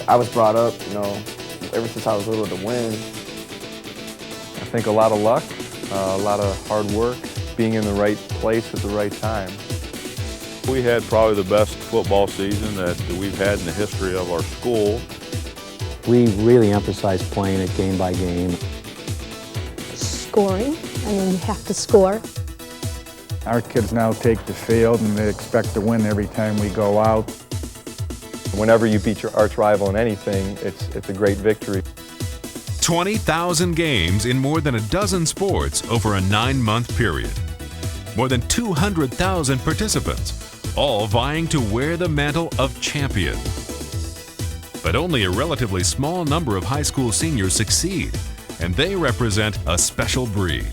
I was brought up, ever since I was little to win. I think a lot of luck, a lot of hard work, being in the right place at the right time. We had probably the best football season that we've had in the history of our school. We really emphasize playing it game by game. Scoring, you have to score. Our kids now take the field and they expect to win every time we go out. Whenever you beat your arch rival in anything, it's a great victory. 20,000 games in more than a dozen sports over a 9-month period. More than 200,000 participants, all vying to wear the mantle of champion. But only a relatively small number of high school seniors succeed, and they represent a special breed.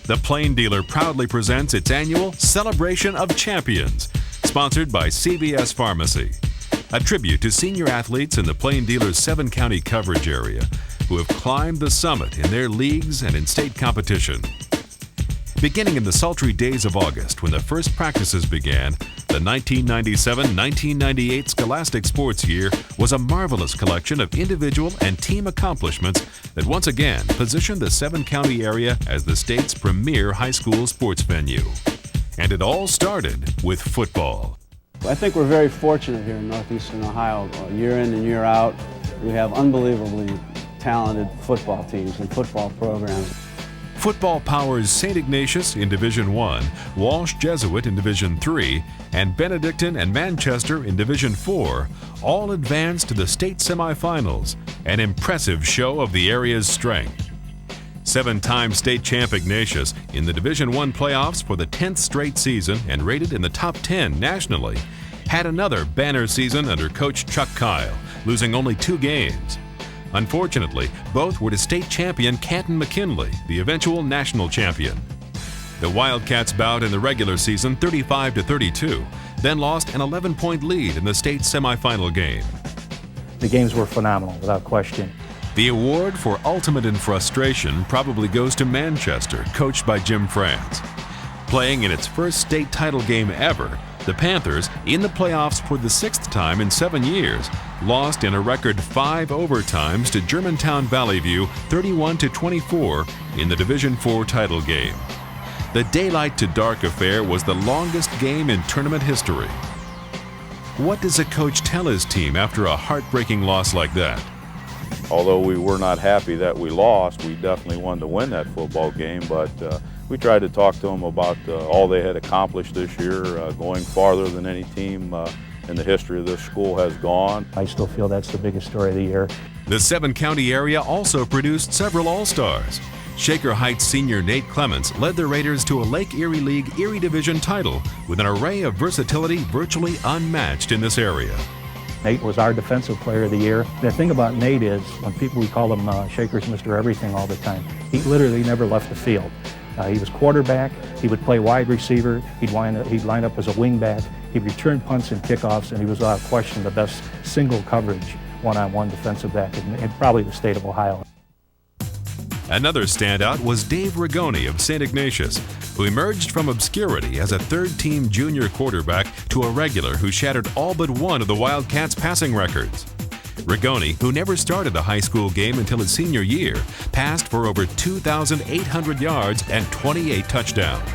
The Plain Dealer proudly presents its annual Celebration of Champions, sponsored by CVS Pharmacy, a tribute to senior athletes in the Plain Dealer's 7-county coverage area who have climbed the summit in their leagues and in state competition. Beginning in the sultry days of August when the first practices began, the 1997-1998 Scholastic sports year was a marvelous collection of individual and team accomplishments that once again positioned the 7-county area as the state's premier high school sports venue. And it all started with football. I think we're very fortunate here in Northeastern Ohio. Year in and year out, we have unbelievably talented football teams and football programs. Football powers St. Ignatius in Division I, Walsh Jesuit in Division III, and Benedictine and Manchester in Division IV all advanced to the state semifinals, an impressive show of the area's strength. 7-time state champ Ignatius in the Division I playoffs for the 10th straight season and rated in the top 10 nationally, had another banner season under coach Chuck Kyle, losing only 2 games. Unfortunately, both were to state champion Canton McKinley, the eventual national champion. The Wildcats bowed in the regular season 35-32, then lost an 11-point lead in the state semifinal game. The games were phenomenal, without question. The award for ultimate in frustration probably goes to Manchester, coached by Jim France. Playing in its first state title game ever, the Panthers, in the playoffs for the 6th time in 7 years, lost in a record 5 overtimes to Germantown Valley View 31-24 in the Division IV title game. The daylight to dark affair was the longest game in tournament history. What does a coach tell his team after a heartbreaking loss like that? Although we were not happy that we lost, we definitely wanted to win that football game, but we tried to talk to them about all they had accomplished this year, going farther than any team in the history of this school has gone. I still feel that's the biggest story of the year. The 7-county area also produced several All-Stars. Shaker Heights senior Nate Clements led the Raiders to a Lake Erie League Erie Division title with an array of versatility virtually unmatched in this area. Nate was our defensive player of the year. The thing about Nate is, when we call him Shaker's Mr. Everything all the time, he literally never left the field. He was quarterback, he would play wide receiver, he'd line up as a wing back, he'd return punts and kickoffs, and he was without question the best single coverage one-on-one defensive back in probably the state of Ohio. Another standout was Dave Rigoni of St. Ignatius, who emerged from obscurity as a third-team junior quarterback to a regular who shattered all but one of the Wildcats' passing records. Rigoni, who never started a high school game until his senior year, passed for over 2,800 yards and 28 touchdowns.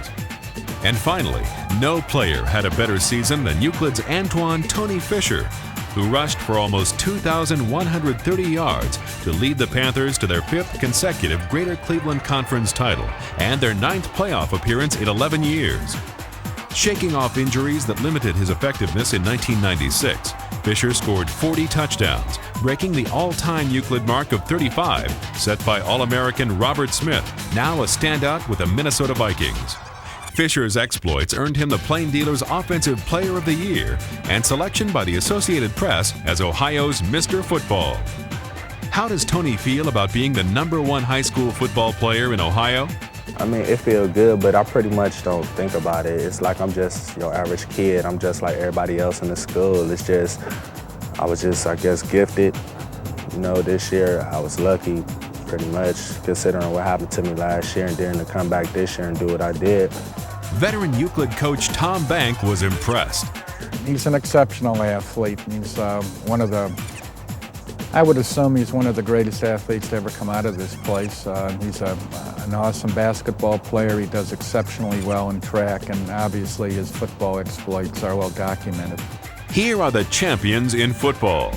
And finally, no player had a better season than Euclid's Antoine Tony Fisher, who rushed for almost 2,130 yards to lead the Panthers to their 5th consecutive Greater Cleveland Conference title and their 9th playoff appearance in 11 years. Shaking off injuries that limited his effectiveness in 1996, Fisher scored 40 touchdowns, breaking the all-time Euclid mark of 35 set by All-American Robert Smith, now a standout with the Minnesota Vikings. Fisher's exploits earned him the Plain Dealer's Offensive Player of the Year and selection by the Associated Press as Ohio's Mr. Football. How does Tony feel about being the #1 high school football player in Ohio? I mean, it feels good, but I pretty much don't think about it. It's like I'm just your average kid. I'm just like everybody else in the school. It's just, I was just, I guess, gifted. This year I was lucky, pretty much, considering what happened to me last year, and then to come back this year and do what I did. Veteran Euclid coach Tom Bank was impressed. He's an exceptional athlete. He's I would assume he's one of the greatest athletes to ever come out of this place. He's an awesome basketball player. He does exceptionally well in track, and obviously his football exploits are well documented. Here are the champions in football.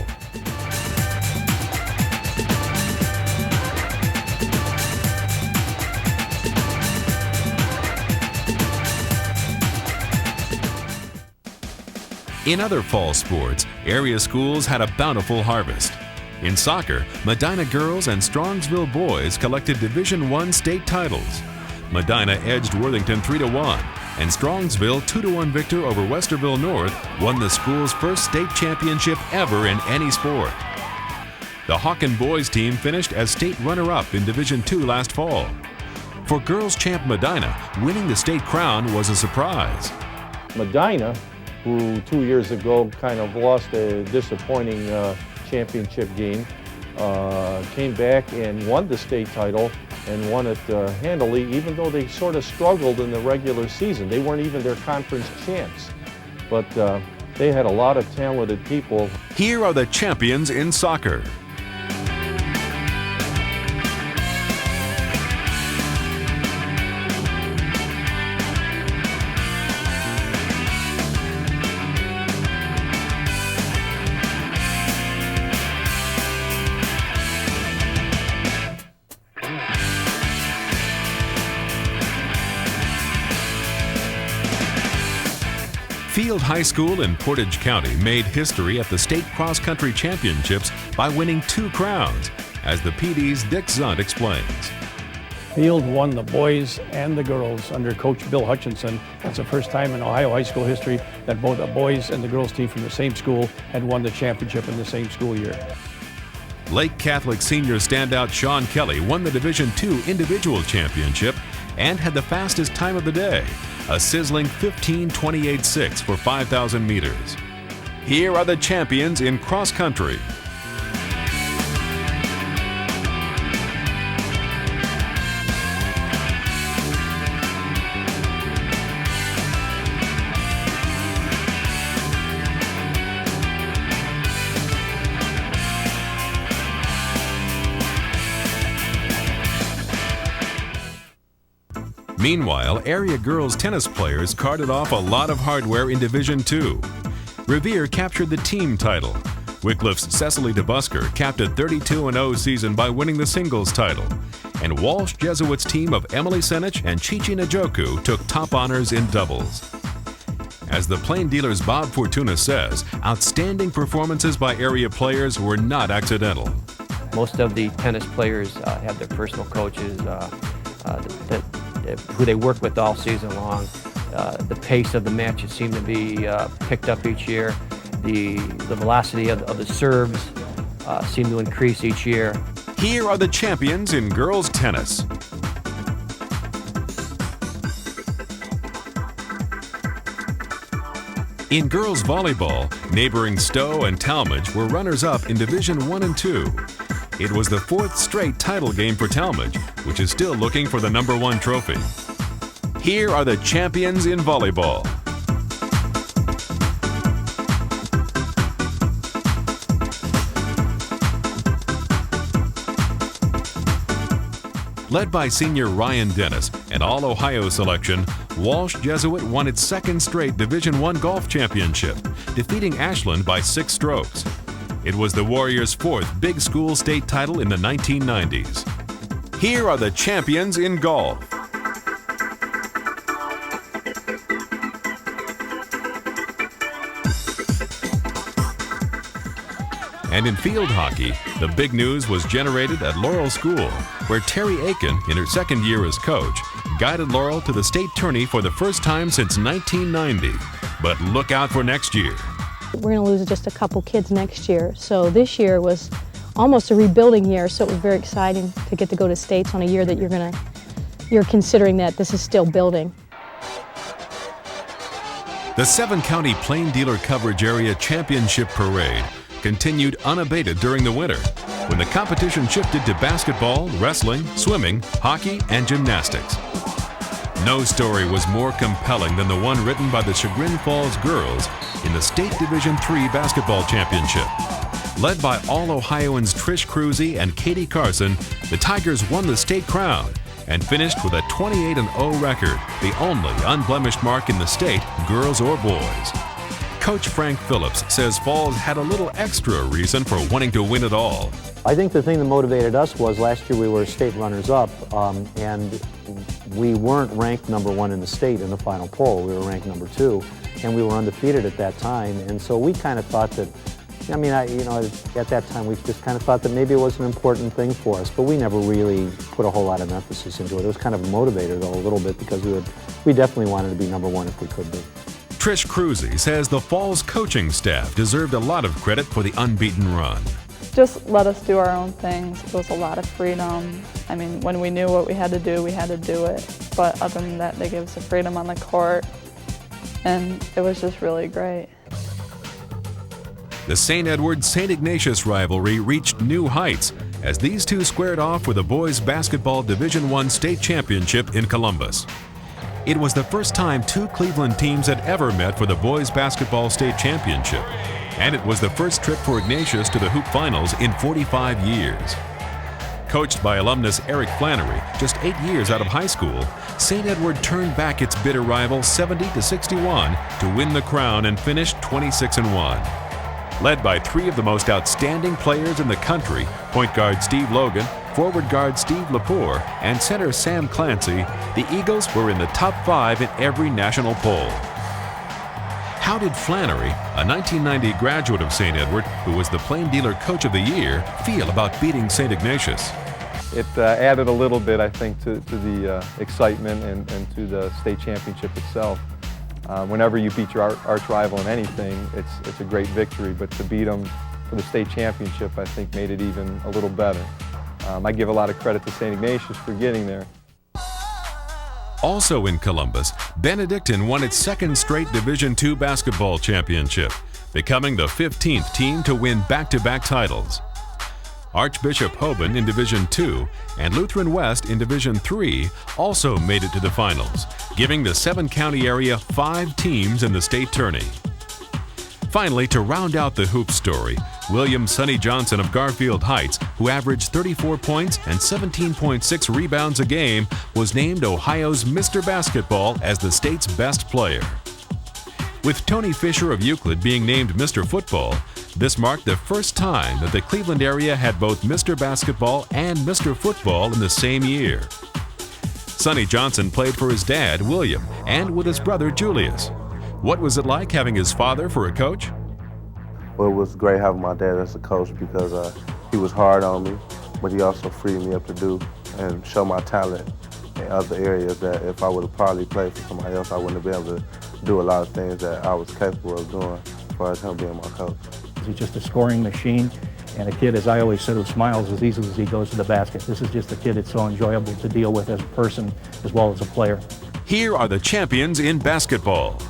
In other fall sports, area schools had a bountiful harvest. In soccer, Medina girls and Strongsville boys collected Division I state titles. Medina edged Worthington 3-1, and Strongsville 2-1 victor over Westerville North won the school's first state championship ever in any sport. The Hawken boys team finished as state runner-up in Division II last fall. For girls champ Medina, winning the state crown was a surprise. Medina, who 2 years ago kind of lost a disappointing championship game, came back and won the state title and won it handily, even though they sort of struggled in the regular season. They weren't even their conference champs, but they had a lot of talented people. Here are the champions in soccer. Field High School in Portage County made history at the State Cross Country Championships by winning 2 crowns, as the PD's Dick Zunt explains. Field won the boys and the girls under Coach Bill Hutchinson. It's the first time in Ohio high school history that both the boys and the girls team from the same school had won the championship in the same school year. Lake Catholic senior standout Sean Kelly won the Division II individual championship and had the fastest time of the day, a sizzling 15:28.6 for 5,000 meters. Here are the champions in cross country. Meanwhile, area girls tennis players carted off a lot of hardware in Division II. Revere captured the team title. Wycliffe's Cecily DeBusker capped a 32-0 season by winning the singles title. And Walsh Jesuits team of Emily Senich and Chichi Njoku took top honors in doubles. As the Plain Dealer's Bob Fortuna says, outstanding performances by area players were not accidental. Most of the tennis players have their personal coaches who they work with all season long. The pace of the matches seem to be picked up each year. The velocity of the serves seem to increase each year. Here are the champions in girls tennis. In girls volleyball, neighboring Stowe and Talmadge were runners-up in Division I and II. It was the 4th straight title game for Talmadge, which is still looking for the #1 trophy. Here are the champions in volleyball. Led by senior Ryan Dennis, an All-Ohio selection, Walsh Jesuit won its 2nd straight Division I golf championship, defeating Ashland by 6 strokes. It was the Warriors' 4th big school state title in the 1990s. Here are the champions in golf. And in field hockey, the big news was generated at Laurel School, where Terry Aiken, in her 2nd year as coach, guided Laurel to the state tourney for the first time since 1990. But look out for next year. We're going to lose just a couple kids next year, so this year was almost a rebuilding year, so it was very exciting to get to go to states on a year that you're considering that this is still building. The 7-county Plain Dealer Coverage Area Championship Parade continued unabated during the winter, when the competition shifted to basketball, wrestling, swimming, hockey, and gymnastics. No story was more compelling than the one written by the Chagrin Falls girls in the State Division III Basketball Championship. Led by All-Ohioans Trish Cruzy and Katie Carson, the Tigers won the state crown and finished with a 28-0 record, the only unblemished mark in the state, girls or boys. Coach Frank Phillips says Falls had a little extra reason for wanting to win it all. I think the thing that motivated us was last year we were state runners-up, and we weren't ranked #1 in the state in the final poll. We were ranked #2, and we were undefeated at that time. And so we kind of thought that, at that time we just kind of thought that maybe it was an important thing for us, but we never really put a whole lot of emphasis into it. It was kind of a motivator, though, a little bit, because we definitely wanted to be #1 if we could be. Trish Cruzy says the Falls coaching staff deserved a lot of credit for the unbeaten run. Just let us do our own things. It was a lot of freedom. I mean, when we knew what we had to do it. But other than that, they gave us the freedom on the court, and it was just really great. The St. Edward-St. Ignatius rivalry reached new heights as these two squared off for the boys basketball Division I state championship in Columbus. It was the first time two Cleveland teams had ever met for the boys basketball state championship, and it was the first trip for Ignatius to the hoop finals in 45 years. Coached by alumnus Eric Flannery, just 8 years out of high school, St. Edward turned back its bitter rival 70-61 to win the crown and finish 26-1. Led by three of the most outstanding players in the country, point guard Steve Logan, forward guard Steve Lepore, and center Sam Clancy, the Eagles were in the top 5 in every national poll. How did Flannery, a 1990 graduate of St. Edward, who was the Plain Dealer Coach of the Year, feel about beating St. Ignatius? It added a little bit, I think, to the excitement and to the state championship itself. Whenever you beat your arch rival in anything, it's a great victory, but to beat them for the state championship, I think, made it even a little better. I give a lot of credit to St. Ignatius for getting there. Also in Columbus, Benedictine won its second straight Division II basketball championship, becoming the 15th team to win back-to-back titles. Archbishop Hoban in Division II and Lutheran West in Division III also made it to the finals, giving the 7-county area 5 teams in the state tourney. Finally, to round out the hoop story, William Sonny Johnson of Garfield Heights, who averaged 34 points and 17.6 rebounds a game, was named Ohio's Mr. Basketball as the state's best player. With Tony Fisher of Euclid being named Mr. Football, this marked the first time that the Cleveland area had both Mr. Basketball and Mr. Football in the same year. Sonny Johnson played for his dad, William, and with his brother, Julius. What was it like having his father for a coach? Well, it was great having my dad as a coach because he was hard on me, but he also freed me up to do and show my talent in other areas that if I would have probably played for somebody else, I wouldn't have been able to do a lot of things that I was capable of doing as far as him being my coach. He's just a scoring machine, and a kid, as I always said, who smiles as easily as he goes to the basket. This is just a kid that's so enjoyable to deal with as a person as well as a player. Here are the champions in basketball.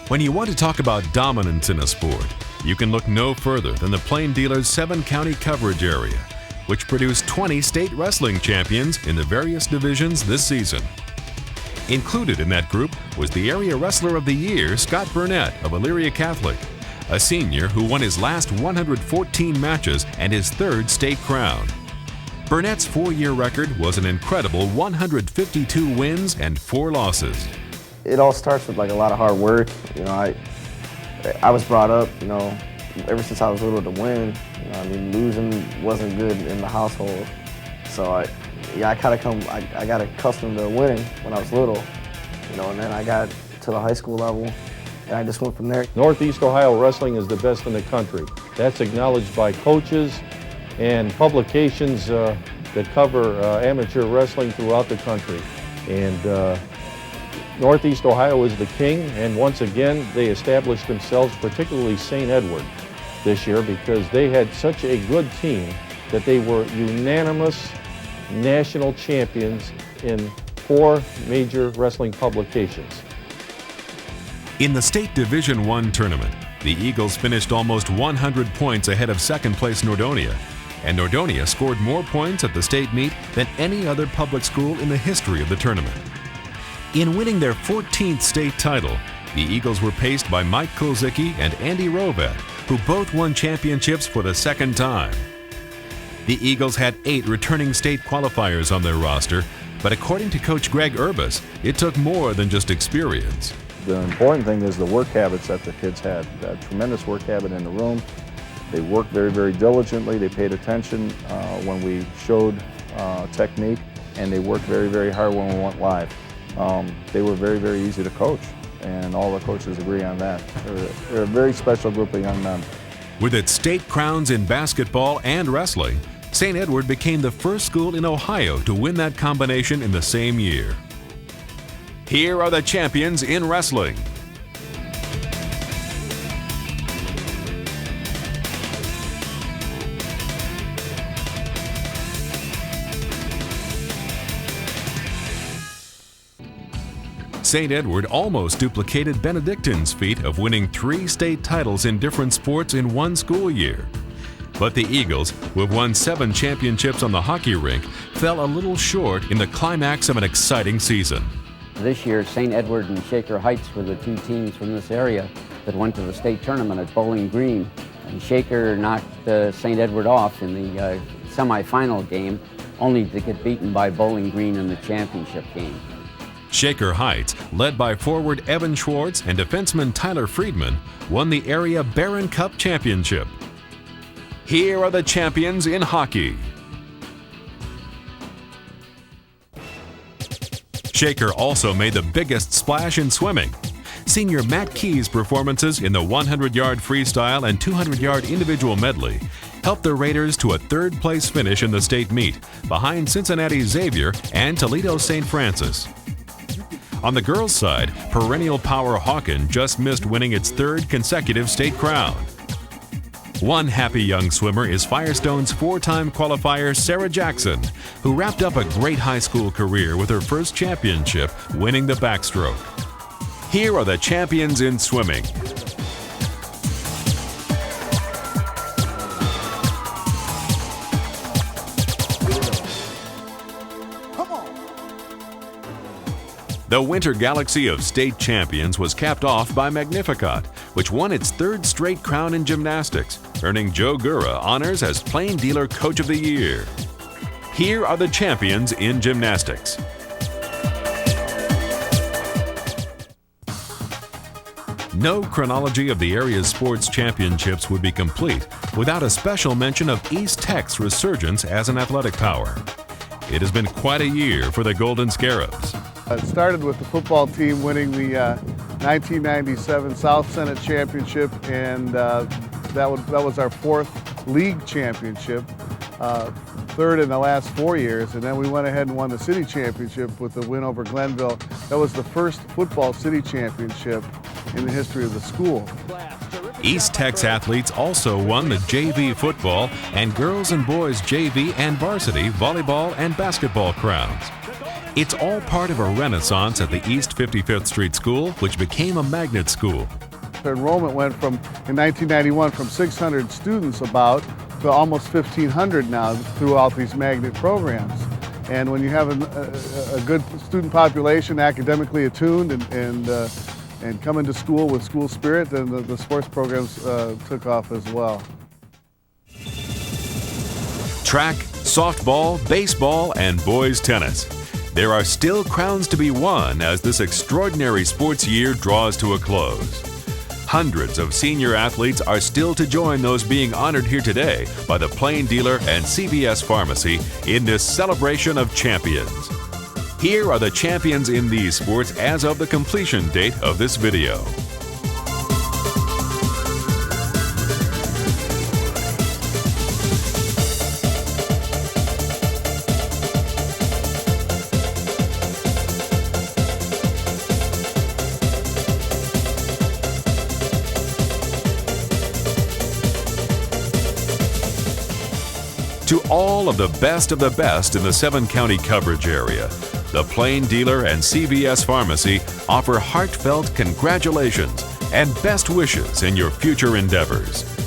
When you want to talk about dominance in a sport, you can look no further than the Plain Dealer's 7-county coverage area, which produced 20 state wrestling champions in the various divisions this season. Included in that group was the Area Wrestler of the Year, Scott Burnett of Elyria Catholic, a senior who won his last 114 matches and his 3rd state crown. Burnett's 4-year record was an incredible 152 wins and 4 losses. It all starts with like a lot of hard work. You know, I was brought up, you know, ever since I was little to win. You know, I mean, losing wasn't good in the household. So I got accustomed to winning when I was little. You know, and then I got to the high school level, and I just went from there. Northeast Ohio wrestling is the best in the country. That's acknowledged by coaches and publications that cover amateur wrestling throughout the country. And Northeast Ohio is the king, and once again they established themselves, particularly St. Edward this year, because they had such a good team that they were unanimous national champions in 4 major wrestling publications. In the State Division I tournament, the Eagles finished almost 100 points ahead of second-place Nordonia, and Nordonia scored more points at the state meet than any other public school in the history of the tournament. In winning their 14th state title, the Eagles were paced by Mike Kulzicki and Andy Rovet, who both won championships for the second time. The Eagles had 8 returning state qualifiers on their roster, but according to Coach Greg Urbas, it took more than just experience. The important thing is the work habits that the kids had. A tremendous work habit in the room. They worked very, very diligently. They paid attention when we showed technique, and they worked very, very hard when we went live. They were very, very easy to coach, and all the coaches agree on that. They're a very special group of young men. With its state crowns in basketball and wrestling, St. Edward became the first school in Ohio to win that combination in the same year. Here are the champions in wrestling. St. Edward almost duplicated Benedictine's feat of winning 3 state titles in different sports in one school year. But the Eagles, who have won 7 championships on the hockey rink, fell a little short in the climax of an exciting season. This year, St. Edward and Shaker Heights were the 2 teams from this area that went to the state tournament at Bowling Green. And Shaker knocked St. Edward off in the semifinal game, only to get beaten by Bowling Green in the championship game. Shaker Heights, led by forward Evan Schwartz and defenseman Tyler Friedman, won the area Barron Cup Championship. Here are the champions in hockey. Shaker also made the biggest splash in swimming. Senior Matt Key's performances in the 100-yard freestyle and 200-yard individual medley helped the Raiders to a 3rd-place finish in the state meet, behind Cincinnati Xavier and Toledo St. Francis. On the girls' side, perennial power Hawken just missed winning its 3rd consecutive state crown. One happy young swimmer is Firestone's 4-time qualifier Sarah Jackson, who wrapped up a great high school career with her first championship, winning the backstroke. Here are the champions in swimming. The Winter Galaxy of state champions was capped off by Magnificat, which won its 3rd straight crown in gymnastics, earning Joe Gura honors as Plain Dealer Coach of the Year. Here are the champions in gymnastics. No chronology of the area's sports championships would be complete without a special mention of East Tech's resurgence as an athletic power. It has been quite a year for the Golden Scarabs. It started with the football team winning the 1997 South Senate Championship, and that was our 4th league championship, 3rd in the last 4 years, and then we went ahead and won the city championship with the win over Glenville. That was the first football city championship in the history of the school. East Tech's athletes also won the JV football and girls and boys JV and varsity volleyball and basketball crowns. It's all part of a renaissance at the East 55th Street School, which became a magnet school. The enrollment went from, in 1991, from 600 students about to almost 1,500 now throughout these magnet programs. And when you have a good student population, academically attuned, and come into school with school spirit, then the sports programs took off as well. Track, softball, baseball, and boys tennis. There are still crowns to be won as this extraordinary sports year draws to a close. Hundreds of senior athletes are still to join those being honored here today by the Plain Dealer and CVS Pharmacy in this celebration of champions. Here are the champions in these sports as of the completion date of this video. To all of the best in the 7-county coverage area, the Plain Dealer and CVS Pharmacy offer heartfelt congratulations and best wishes in your future endeavors.